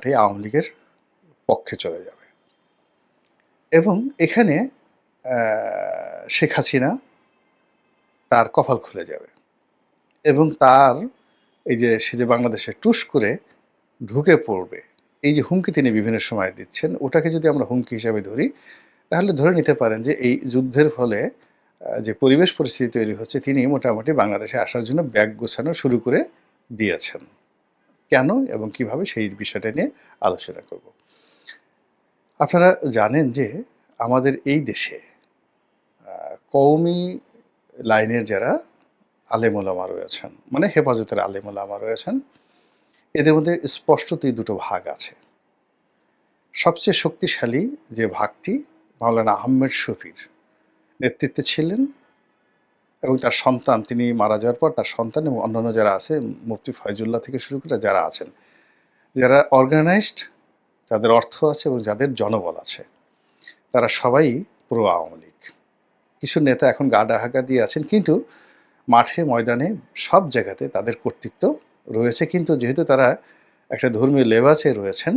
জায়গাটাই আওয়ামী লীগের পক্ষে চলে যাবে এবং এখানে শেখ হাসিনা তার কপাল খুলে যাবে এবং তার এই যে সে যে বাংলাদেশে টুস করে ঢুকে পড়বে, এই যে হুমকি তিনি বিভিন্ন সময় দিচ্ছেন, ওটাকে যদি আমরা হুমকি হিসাবে ধরি তাহলে ধরে নিতে পারেন যে এই যুদ্ধের ফলে যে পরিবেশ পরিস্থিতি তৈরি হচ্ছে, তিনি মোটামুটি বাংলাদেশে আসার জন্য ব্যাগ গোছানো শুরু করে দিয়েছেন। কেন এবং কিভাবে সেই বিষয়টা নিয়ে আলোচনা করব। আপনারা জানেন যে আমাদের এই দেশে কওমি লাইনের যারা আলেম ওলামা রয়েছেন, মানে হেফাজতের আলেম ওলামা রয়েছেন, এদের মধ্যে স্পষ্টতই দুটো ভাগ আছে। সবচেয়ে শক্তিশালী যে ভাগটি মাওলানা আহমেদ শফির নেতৃত্বে ছিলেন এবং তার সন্তান, তিনি মারা যাওয়ার পর তার সন্তান এবং অন্যান্য যারা আছে, মুফতি ফয়জুল্লাহ থেকে শুরু করে যারা আছেন, যারা অর্গানাইজড, যাদের অর্থ আছে এবং যাদের জনবল আছে, তারা সবাই প্রো আওয়ামী লীগ। কিছু নেতা এখন গা ডাহাকা দিয়ে আছেন, কিন্তু মাঠে ময়দানে সব জায়গাতে তাদের কর্তৃত্ব রয়েছে। কিন্তু যেহেতু তারা একটা ধর্মীয় লেবাসে রয়েছেন,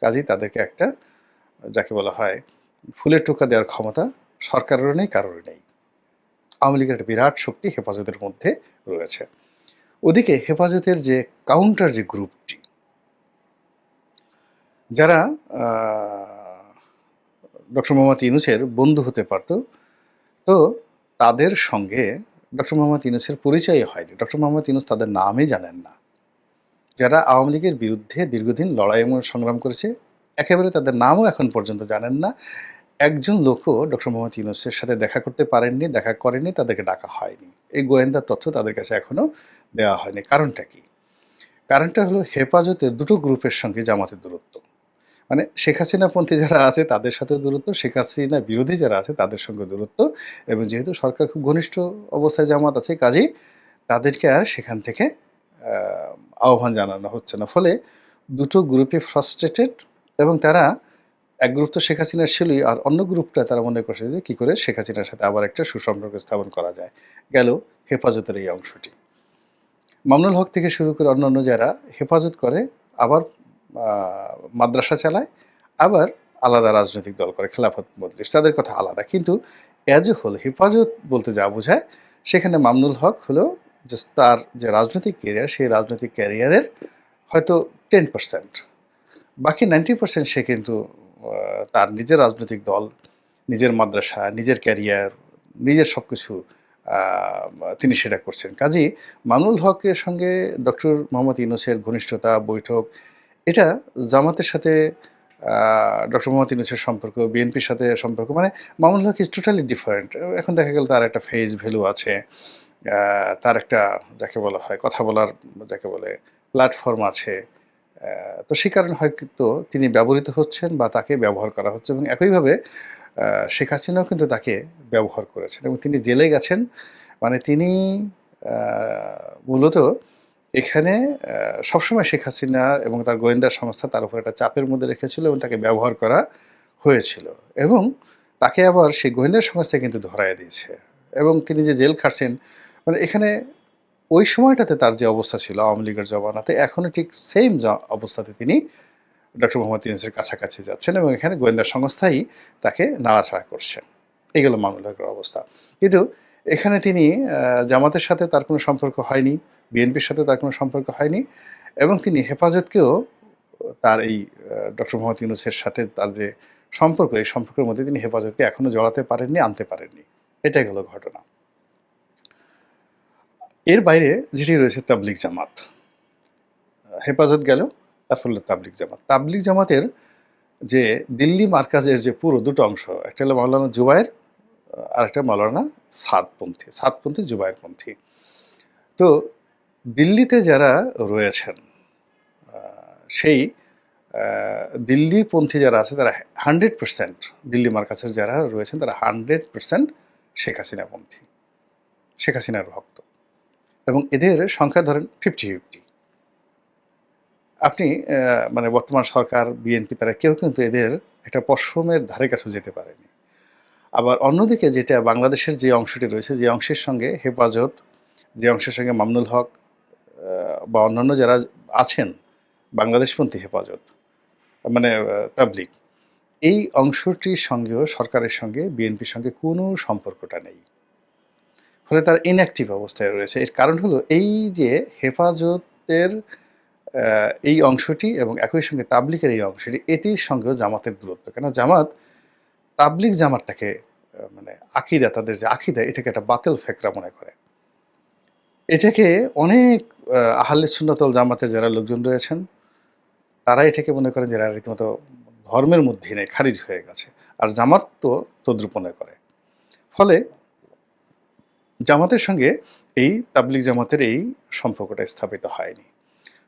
কাজেই তাদেরকে একটা, যাকে বলা হয়, ফুলের টোকা দেওয়ার ক্ষমতা সরকারেরও নেই, কারোর নেই। আওয়ামী লীগের একটা বিরাট শক্তি হেফাজতের মধ্যে রয়েছে। ওদিকে হেফাজতের যে কাউন্টার যে গ্রুপটি, যারা ডক্টর মোহাম্মদ ইউনূসের বন্ধু হতে পারত, তো তাদের সঙ্গে ডক্টর মোহাম্মদ ইউনূসের পরিচয় হয়নি। ডক্টর মোহাম্মদ ইউনূস তাদের নামই জানেন না। যারা আওয়ামী লীগের বিরুদ্ধে দীর্ঘদিন লড়াই এবং সংগ্রাম করেছে, একেবারে তাদের নামও এখন পর্যন্ত জানেন না। একজন লোকও ডক্টর মোহাম্মদ ইউনূসের সাথে দেখা করতে পারেননি, দেখা করেনি, তাদেরকে ডাকা হয়নি। এই গোয়েন্দা তথ্য তাদের কাছে এখনো দেওয়া হয়নি। কারণটা কি? কারণটা হলো হেফাজতের দুটো গ্রুপের সঙ্গে জামাতের দূরত্ব। মানে শেখ হাসিনাপন্থী যারা আছে তাদের সাথে দূরত্ব, শেখ হাসিনা বিরোধী যারা আছে তাদের সঙ্গে দূরত্ব, এবং যেহেতু সরকার খুব ঘনিষ্ঠ অবস্থায় জামাত আছে, কাজেই তাদেরকে আর সেখান থেকে আহ্বান জানানো হচ্ছে না। ফলে দুটো গ্রুপে ফ্রাস্ট্রেটেড, এবং তারা এক গ্রুপ তো শেখ হাসিনার ছিলই, আর অন্য গ্রুপটা তারা মনে করছে যে কী করে শেখ হাসিনার সাথে আবার একটা সুসম্পর্ক স্থাপন করা যায়। গেল হেফাজতের এই অংশটি। মামুনুল হক থেকে শুরু করে অন্যান্য যারা হেফাজত করে, আবার মাদ্রাসা চালায়, আবার আলাদা রাজনৈতিক দল করে, খেলাফত মজলিস, তাদের কথা আলাদা। কিন্তু অ্যাজ এ হোল হেফাজত বলতে যা বোঝায়, সেখানে মামুনুল হক হলো যে তার যে রাজনৈতিক ক্যারিয়ার, সেই রাজনৈতিক ক্যারিয়ারের হয়তো 10%, বাকি 90% সে কিন্তু তার নিজের রাজনৈতিক দল, নিজের মাদ্রাসা, নিজের ক্যারিয়ার, নিজের সব কিছু তিনি সেটা করছেন। কাজেই মামুনুল হকের সঙ্গে ডক্টর মোহাম্মদ ইউনূসের ঘনিষ্ঠতা, বৈঠক, এটা জামাতের সাথে ডক্টর মোহাম্মদ ইউনূসের সম্পর্ক, বিএনপির সাথে সম্পর্ক, মানে মামুনুল হক ইজ টোটালি ডিফারেন্ট। এখন দেখা গেল তার একটা ফেস ভ্যালু আছে, তার একটা, যাকে বলা হয়, কথা বলার, যাকে বলে, প্ল্যাটফর্ম আছে। তো সেই কারণে হয়তো তিনি ব্যবহৃত হচ্ছেন বা তাকে ব্যবহার করা হচ্ছে, এবং একইভাবে শেখ হাসিনাও কিন্তু তাকে ব্যবহার করেছেন এবং তিনি জেলে গেছেন। মানে তিনি মূলত এখানে সবসময় শেখ হাসিনা এবং তার গোয়েন্দা সংস্থা তার উপর একটা চাপের মধ্যে রেখেছিল এবং তাকে ব্যবহার করা হয়েছিল, এবং তাকে আবার সেই গোয়েন্দা সংস্থা কিন্তু ধরায় দিয়েছে, এবং তিনি যে জেল খাটছেন, মানে এখানে ওই সময়টাতে তার যে অবস্থা ছিল আওয়ামী লীগের জমানাতে, এখনও ঠিক সেম অবস্থাতে তিনি ডক্টর মোহাম্মদ ইউনূসের কাছাকাছি যাচ্ছেন, এবং এখানে গোয়েন্দা সংস্থাই তাকে নাড়াচাড়া করছে। এগুলো মামুনুল হকের অবস্থা। কিন্তু এখানে তিনি জামাতের সাথে তার কোনো সম্পর্ক হয়নি, বিএনপির সাথে তার কোনো সম্পর্ক হয়নি, এবং তিনি হেফাজতকেও তার এই ডক্টর মোহাম্মদ ইউনূসের সাথে তার যে সম্পর্ক, এই সম্পর্কের মধ্যে তিনি হেফাজতকে এখনও জড়াতে পারেননি, আনতে পারেননি। এটাই হলো ঘটনা। এর বাইরে যেটি রয়েছে তাবলিগ জামাত, হেফাজত গেল, তারপর হলো তাবলিগ জামাত। তাবলিগ জামাতের যে দিল্লি মার্কাজের যে পুরো দুটো অংশ, একটা হলো মাওলানা জুবায়ের, আর একটা মাওলানা সাদপন্থী জুবায়েরপন্থী। তো দিল্লিতে যারা রয়েছেন, সেই দিল্লিপন্থী যারা আছে, তারা 100%, দিল্লি মার্কাজের যারা রয়েছেন তারা 100% শেখ হাসিনাপন্থী, শেখ হাসিনার ভক্ত, এবং এদের সংখ্যা ধরেন 50-50। আপনি মানে বর্তমান সরকার, বিএনপি, তারা কেউ কিন্তু এদের একটা পশমের ধারে কাছে যেতে পারেনি। আবার অন্যদিকে যেটা বাংলাদেশের যে অংশটি রয়েছে, যে অংশের সঙ্গে হেফাজত, যে অংশের সঙ্গে মামুনুল হক বা অন্যান্য যারা আছেন বাংলাদেশপন্থী হেফাজত, মানে তাবলিগ, এই অংশটির সঙ্গেও সরকারের সঙ্গে বিএনপির সঙ্গে কোনো সম্পর্কটা নেই। ফলে তারা ইনঅ্যাক্টিভ অবস্থায় রয়েছে। এর কারণ হলো এই যে হেফাজতের এই অংশটি এবং একই সঙ্গে তাবলিগের এই অংশটি, এটির সঙ্গেও জামাতের দূরত্ব। কেন জামাত তাবলিগ জামাতটাকে মানে আকিদা, তাদের যে আকিদা, এটাকে একটা বাতিল ফেকরা মনে করে। এটাকে অনেক আহলে সুন্নাত ওয়াল জামাতে যারা লোকজন রয়েছেন, তারা এটাকে মনে করেন যে এরা রীতিমতো ধর্মের মধ্যেই নেই, খারিজ হয়ে গেছে। আর জামাত তো তদ্রুপ মনে করে। ফলে জামাতের সঙ্গে এই তাবলিগ জামাতের এই সম্পর্কটা স্থাপিত হয়নি।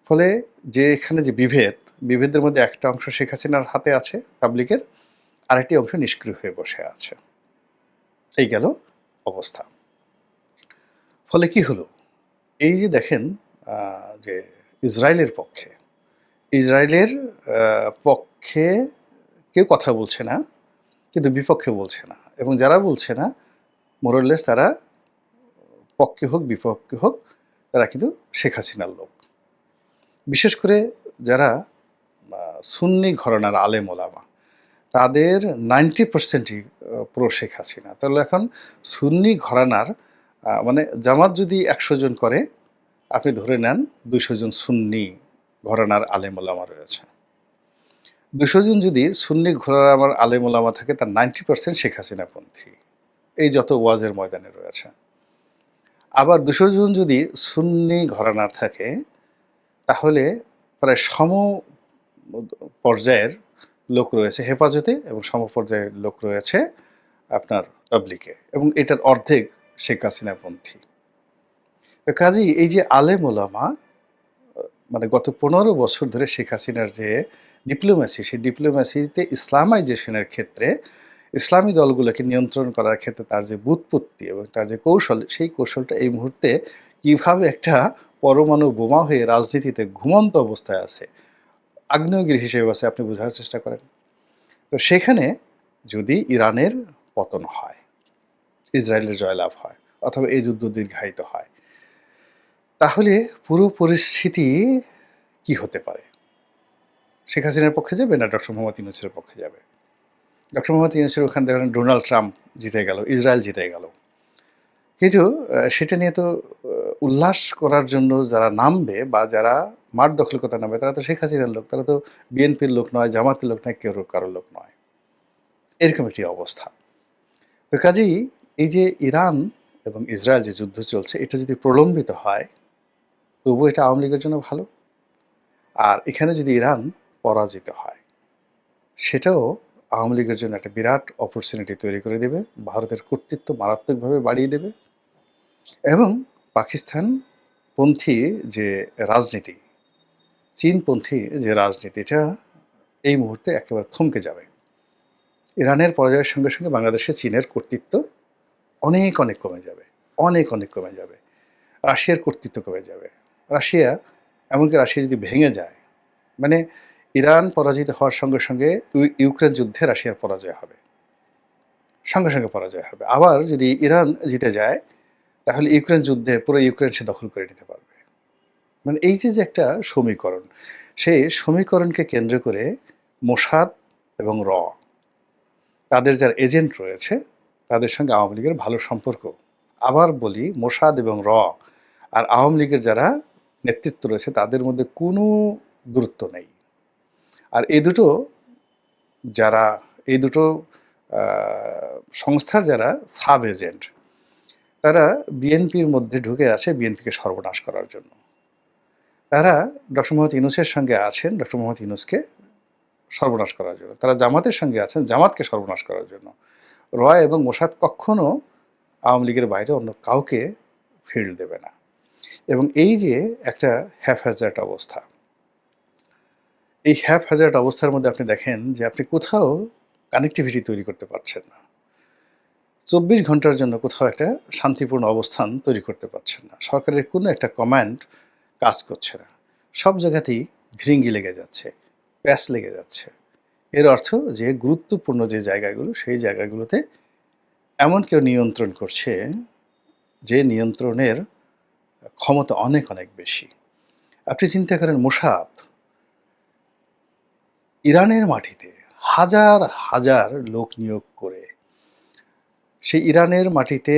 ফলে যে এখানে যে বিভেদের মধ্যে একটা অংশ শেখ হাসিনার হাতে আছে তাবলিগের, আরেকটি অংশ নিষ্ক্রিয় হয়ে বসে আছে। এই গেল অবস্থা। ফলে কি হলো? এই যে দেখেন যে ইসরায়েলের পক্ষে কেউ কথা বলছে না, কিন্তু বিপক্ষে বলছে না। এবং যারা বলছে না, মোরলেস তারা পক্ষে হোক বিপক্ষে হোক, তারা কিন্তু শেখ হাসিনার লোক। বিশেষ করে যারা সুন্নি ঘরানার আলেম ওলামা, তাদের 90%ই প্রো শেখ হাসিনা। তাহলে এখন সুন্নি ঘরানার মানে জামাত যদি ১০০ জন করে, আপনি ধরে নেন ২০০ জন সুন্নি ঘরানার আলেম ওলামা রয়েছে। ২০০ জন যদি সুন্নি ঘরানার আলেম ওলামা থাকে, তার 90% শেখ হাসিনাপন্থী, এই যত ওয়াজের ময়দানে রয়েছে। আবার ২০০ জন যদি সুন্নি ঘরানার থাকে, তাহলে প্রায় সম পর্যায়ের লোক রয়েছে হেফাজতে এবং সমপর্যায়ের লোক রয়েছে আপনার তাবলিগে, এবং এটার অর্ধেক শেখ হাসিনাপন্থী। তো কাজেই এই যে আলেম ওলামা, মানে গত ১৫ বছর ধরে শেখ হাসিনার যে ডিপ্লোম্যাসি, সেই ডিপ্লোম্যাসিতে ইসলামাইজেশনের ক্ষেত্রে, ইসলামী দলগুলোকে নিয়ন্ত্রণ করার ক্ষেত্রে তার যে ব্যুৎপত্তি এবং তার যে কৌশল, সেই কৌশলটা এই মুহূর্তে কিভাবে একটা পরমাণু বোমা হয়ে রাজনীতিতে ঘুমন্ত অবস্থায় আছে, আগ্নেয়গিরি হিসেবে আছে, আপনি বোঝার চেষ্টা করেন। তো সেখানে যদি ইরানের পতন হয়, ইসরায়েলের জয়লাভ হয়, অথবা এই যুদ্ধ দীর্ঘায়িত হয়, তাহলে পুরো পরিস্থিতি কি হতে পারে? শেখ হাসিনার পক্ষে যাবে না ডক্টর মোহাম্মদ ইউনূসের পক্ষে যাবে? ডক্টর মোহাম্মদ ইউনূসের ওখানে দেখেন ডোনাল্ড ট্রাম্প জিতে গেল, ইসরায়েল জিতে গেল। কিন্তু সেটা নিয়ে তো উল্লাস করার জন্য যারা নামবে বা যারা মাঠ দখল করতে নামবে, তারা তো শেখ হাসিনার লোক, তারা তো বিএনপির লোক নয়, জামাতের লোক নয়, কেউ কারোর লোক নয়। এরকম একটি অবস্থা। তো কাজেই এই যে ইরান এবং ইসরায়েল যে যুদ্ধ চলছে, এটা যদি প্রলম্বিত হয়, তবুও এটা আওয়ামী লীগের জন্য ভালো। আর এখানে যদি ইরান পরাজিত হয়, সেটাও আওয়ামী লীগের জন্য একটা বিরাট অপরচুনিটি তৈরি করে দেবে, ভারতের কর্তৃত্ব মারাত্মকভাবে বাড়িয়ে দেবে, এবং পাকিস্তানপন্থী যে রাজনীতি, চীনপন্থী যে রাজনীতি, এটা এই মুহূর্তে একেবারে থমকে যাবে। ইরানের পরাজয়ের সঙ্গে সঙ্গে বাংলাদেশে চীনের কর্তৃত্ব অনেক অনেক কমে যাবে, অনেক অনেক কমে যাবে। রাশিয়ার কর্তৃত্ব কমে যাবে। রাশিয়া, এমনকি রাশিয়া যদি ভেঙে যায়, মানে ইরান পরাজিত হওয়ার সঙ্গে সঙ্গে ইউক্রেন যুদ্ধে রাশিয়ার পরাজয় হবে, সঙ্গে সঙ্গে পরাজয় হবে। আবার যদি ইরান জিতে যায়, তাহলে ইউক্রেন যুদ্ধে পুরো ইউক্রেন সে দখল করে নিতে পারবে। মানে এই যে একটা সমীকরণ, সেই সমীকরণকে কেন্দ্র করে মোসাদ এবং তাদের যারা এজেন্ট রয়েছে, তাদের সঙ্গে আওয়ামী লীগের ভালো সম্পর্ক। আবার বলি, মোসাদ এবং আর আওয়ামী লীগের যারা নেতৃত্ব রয়েছে, তাদের মধ্যে কোনো দূরত্ব নেই। আর এই দুটো সংস্থার যারা সাব এজেন্ট, তারা বিএনপির মধ্যে ঢুকে আছে বিএনপিকে সর্বনাশ করার জন্য। তারা ডক্টর মোহাম্মদ ইউনূসের সঙ্গে আছেন ডক্টর মোহাম্মদ ইউনূসকে সর্বনাশ করার জন্য। তারা জামাতের সঙ্গে আছেন জামাতকে সর্বনাশ করার জন্য। এবং মোসাদ কখনো আওয়ামী লীগের বাইরে অন্য কাউকে ফিল্ড দেবে না। এবং এই যে একটা হ্যাফহ্যাজার্ড অবস্থা, এই হ্যাফহ্যাজার্ড অবস্থার মধ্যে আপনি দেখেন যে আপনি কোথাও কানেক্টিভিটি তৈরি করতে পারছেন না। ২৪ ঘন্টার জন্য কোথাও একটা শান্তিপূর্ণ অবস্থান তৈরি করতে পারছেন না। সরকারের কোনো একটা কমান্ড কাজ করছে না। সব জায়গাতেই ঘিরিঙ্গি লেগে যাচ্ছে, প্যাচ লেগে যাচ্ছে। এর অর্থ যে গুরুত্বপূর্ণ যে জায়গাগুলো, সেই জায়গাগুলোতে এমন কেউ নিয়ন্ত্রণ করছে, যে নিয়ন্ত্রণের ক্ষমতা অনেক অনেক বেশি। আপনি চিন্তা করেন, মোসাদ ইরানের মাটিতে হাজার হাজার লোক নিয়োগ করে সেই ইরানের মাটিতে